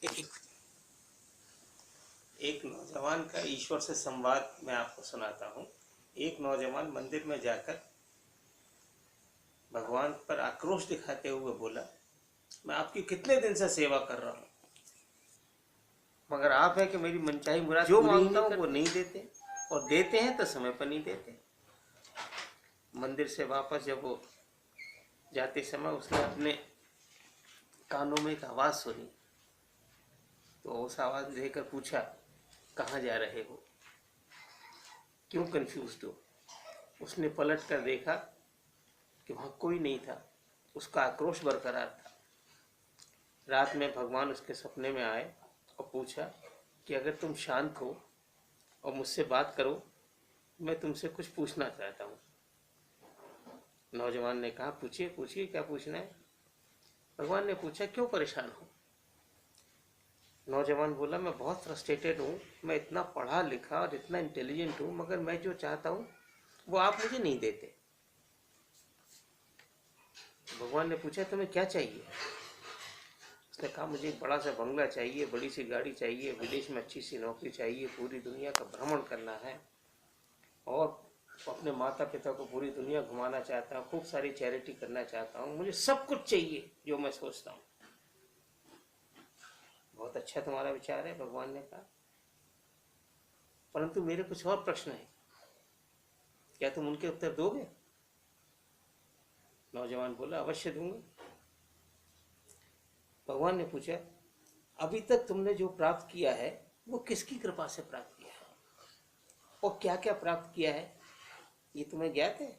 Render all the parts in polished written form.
एक एक नौजवान का ईश्वर से संवाद मैं आपको सुनाता हूँ। एक नौजवान मंदिर में जाकर भगवान पर आक्रोश दिखाते हुए बोला, मैं आपकी कितने दिन से सेवा कर रहा हूँ, मगर आप है कि मेरी मनचाही मुराद जो मांगता हूँ वो नहीं देते, और देते हैं तो समय पर नहीं देते। मंदिर से वापस जब वो जाते समय उसने अपने कानों में एक आवाज़ सुनी, तो उस आवाज़ देकर पूछा, कहाँ जा रहे हो, क्यों कंफ्यूज्ड हो। उसने पलट कर देखा कि वहाँ कोई नहीं था, उसका आक्रोश बरकरार था। रात में भगवान उसके सपने में आए और पूछा कि अगर तुम शांत हो और मुझसे बात करो, मैं तुमसे कुछ पूछना चाहता हूँ। नौजवान ने कहा, पूछिए पूछिए, क्या पूछना है। भगवान ने पूछा, क्यों परेशान हो। नौजवान बोला, मैं बहुत फ्रस्ट्रेटेड हूँ, मैं इतना पढ़ा लिखा और इतना इंटेलिजेंट हूँ, मगर मैं जो चाहता हूँ वो आप मुझे नहीं देते। भगवान ने पूछा, तुम्हें क्या चाहिए। उसने कहा, मुझे एक बड़ा सा बंगला चाहिए, बड़ी सी गाड़ी चाहिए, विदेश में अच्छी सी नौकरी चाहिए, पूरी दुनिया का भ्रमण करना है और अपने माता पिता को पूरी दुनिया घुमाना चाहता हूँ, खूब सारी चैरिटी करना चाहता हूँ, मुझे सब कुछ चाहिए जो मैं सोचता हूँ। बहुत अच्छा तुम्हारा विचार है, भगवान ने कहा, परंतु मेरे कुछ और प्रश्न हैं, क्या तुम उनके उत्तर दोगे। नौजवान बोला, अवश्य दूंगा। भगवान ने पूछा, अभी तक तुमने जो प्राप्त किया है वो किसकी कृपा से प्राप्त किया है, और क्या क्या प्राप्त किया है, ये तुम्हें ज्ञात है।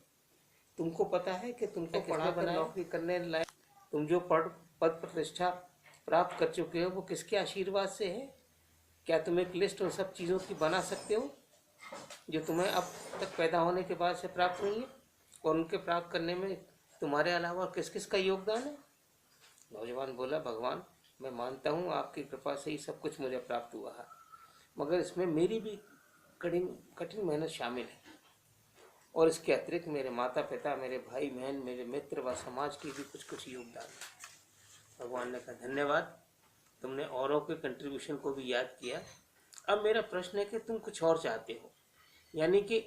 तुमको पता है कि तुमको पढ़ाकर नौकरी करने लायक, तुम जो पद प्रतिष्ठा प्राप्त कर चुके हो वो किसके आशीर्वाद से है। क्या तुम एक लिस्ट उन सब चीज़ों की बना सकते हो जो तुम्हें अब तक पैदा होने के बाद से प्राप्त हुई है, और उनके प्राप्त करने में तुम्हारे अलावा किस किस का योगदान है। नौजवान बोला, भगवान, मैं मानता हूँ आपकी कृपा से ही सब कुछ मुझे प्राप्त हुआ है, मगर इसमें मेरी भी कठिन मेहनत शामिल है, और इसके अतिरिक्त मेरे माता पिता, मेरे भाई बहन, मेरे मित्र व समाज की भी कुछ कुछ योगदान है। भगवान ने कहा, धन्यवाद, तुमने औरों के कंट्रीब्यूशन को भी याद किया। अब मेरा प्रश्न है कि तुम कुछ और चाहते हो, यानी कि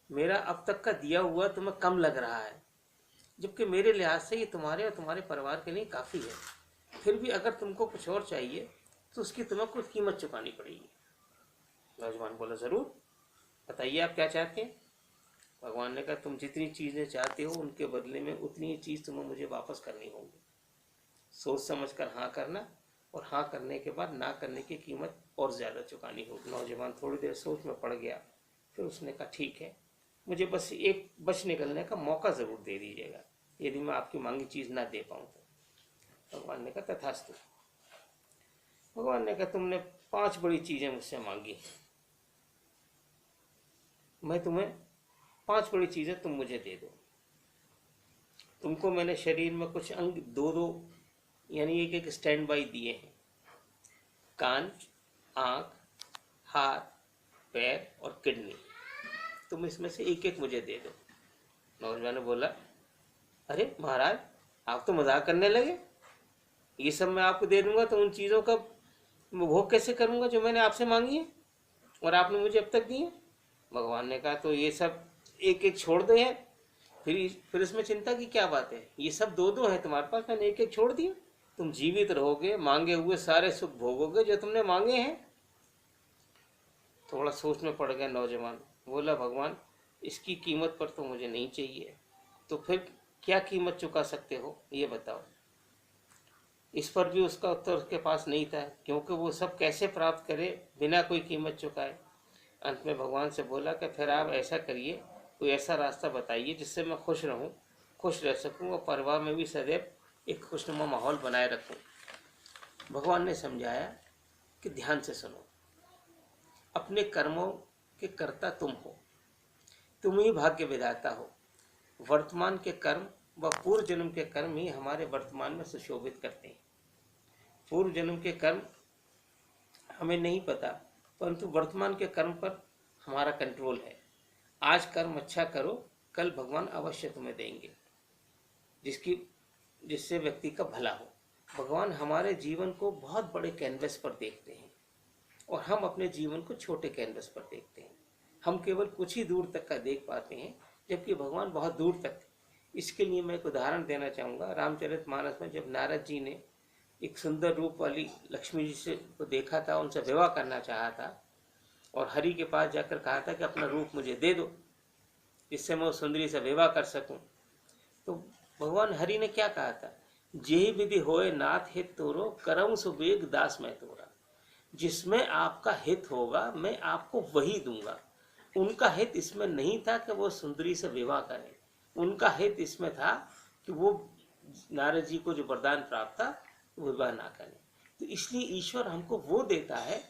मेरा अब तक का दिया हुआ तुम्हें कम लग रहा है, जबकि मेरे लिहाज से ये तुम्हारे और तुम्हारे परिवार के लिए काफ़ी है। फिर भी अगर तुमको कुछ और चाहिए तो उसकी तुम्हें कुछ कीमत चुकानी पड़ेगी। नौजवान बोला, ज़रूर, बताइए आप क्या चाहते हैं। भगवान ने कहा, तुम जितनी चीज़ें चाहते हो उनके बदले में उतनी ही चीज़ तुम्हें मुझे वापस करनी होगी। सोच समझ कर हाँ करना, और हाँ करने के बाद ना करने की कीमत और ज़्यादा चुकानी होगी। नौजवान थोड़ी देर सोच में पड़ गया, फिर उसने कहा, ठीक है, मुझे बस एक बच निकलने का मौका ज़रूर दे दीजिएगा, यदि मैं आपकी मांगी चीज़ ना दे पाऊँ तो। भगवान ने कहा, तथास्तु। भगवान ने कहा, तुमने 5 बड़ी चीज़ें मुझसे मांगी, मैं तुम्हें 5 बड़ी चीज़ें तुम मुझे दे दो। तुमको मैंने शरीर में कुछ अंग दो दो यानी एक एक स्टैंड बाई दिए हैं, कान, आँख, हाथ, पैर और किडनी, तुम इसमें से एक एक मुझे दे दो। नौजवान ने बोला, अरे महाराज, आप तो मजाक करने लगे, ये सब मैं आपको दे दूंगा तो उन चीज़ों का भोग कैसे करूंगा जो मैंने आपसे मांगी है और आपने मुझे अब तक दी है। भगवान ने कहा, तो ये सब एक एक छोड़ दो यार, फिर इसमें चिंता की क्या बात है, ये सब दो दो है तुम्हारे पास, मैंने एक एक छोड़ दिया, तुम जीवित रहोगे, मांगे हुए सारे सुख भोगोगे जो तुमने मांगे हैं। थोड़ा सोच में पड़ गया नौजवान, बोला, भगवान, इसकी कीमत पर तो मुझे नहीं चाहिए, तो फिर क्या कीमत चुका सकते हो ये बताओ। इस पर भी उसका उत्तर उसके पास नहीं था, क्योंकि वो सब कैसे प्राप्त करे बिना कोई कीमत चुकाए। अंत में भगवान से बोला कि फिर आप ऐसा करिए, कोई ऐसा रास्ता बताइए जिससे मैं खुश रहूं, खुश रह सकूं और परिवार में भी सदैव एक खुशनुमा माहौल बनाए रखूं। भगवान ने समझाया कि ध्यान से सुनो, अपने कर्मों के कर्ता तुम हो, तुम ही भाग्य विधाता हो। वर्तमान के कर्म व पूर्व जन्म के कर्म ही हमारे वर्तमान में सुशोभित करते हैं। पूर्व जन्म के कर्म हमें नहीं पता, परंतु वर्तमान के कर्म पर हमारा कंट्रोल है। आज कर्म अच्छा करो, कल भगवान अवश्य तुम्हें देंगे जिससे व्यक्ति का भला हो। भगवान हमारे जीवन को बहुत बड़े कैनवस पर देखते हैं और हम अपने जीवन को छोटे कैनवस पर देखते हैं। हम केवल कुछ ही दूर तक का देख पाते हैं, जबकि भगवान बहुत दूर तक। इसके लिए मैं एक उदाहरण देना चाहूँगा। रामचरितमानस में जब नारद जी ने एक सुंदर रूप वाली लक्ष्मी जी से को देखा था, उनसे विवाह करना चाहा था और हरि के पास जाकर कहा था कि अपना रूप मुझे दे दो जिससे मैं उस सुंदरी से विवाह कर सकूं। तो भगवान हरि ने क्या कहा था, जेहि विधि होए नाथ हित तोरो करम सुबेग दास मैं तोरा। जिसमें आपका हित होगा मैं आपको वही दूंगा। उनका हित इसमें नहीं था कि वो सुंदरी से विवाह करें, उनका हित इसमें था कि वो नारद जी को जो वरदान प्राप्त था विवाह ना करें। तो इसलिए ईश्वर हमको वो देता है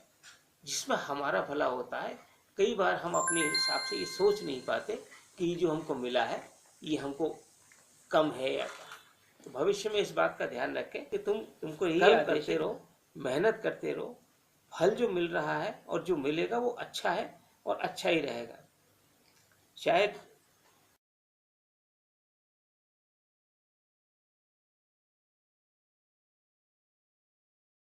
जिसमें हमारा भला होता है। कई बार हम अपने हिसाब से ये सोच नहीं पाते कि ये जो हमको मिला है ये हमको कम है या क्या। तो भविष्य में इस बात का ध्यान रखें कि तुमको यही करते रहो, मेहनत करते रहो। फल जो मिल रहा है और जो मिलेगा वो अच्छा है और अच्छा ही रहेगा। शायद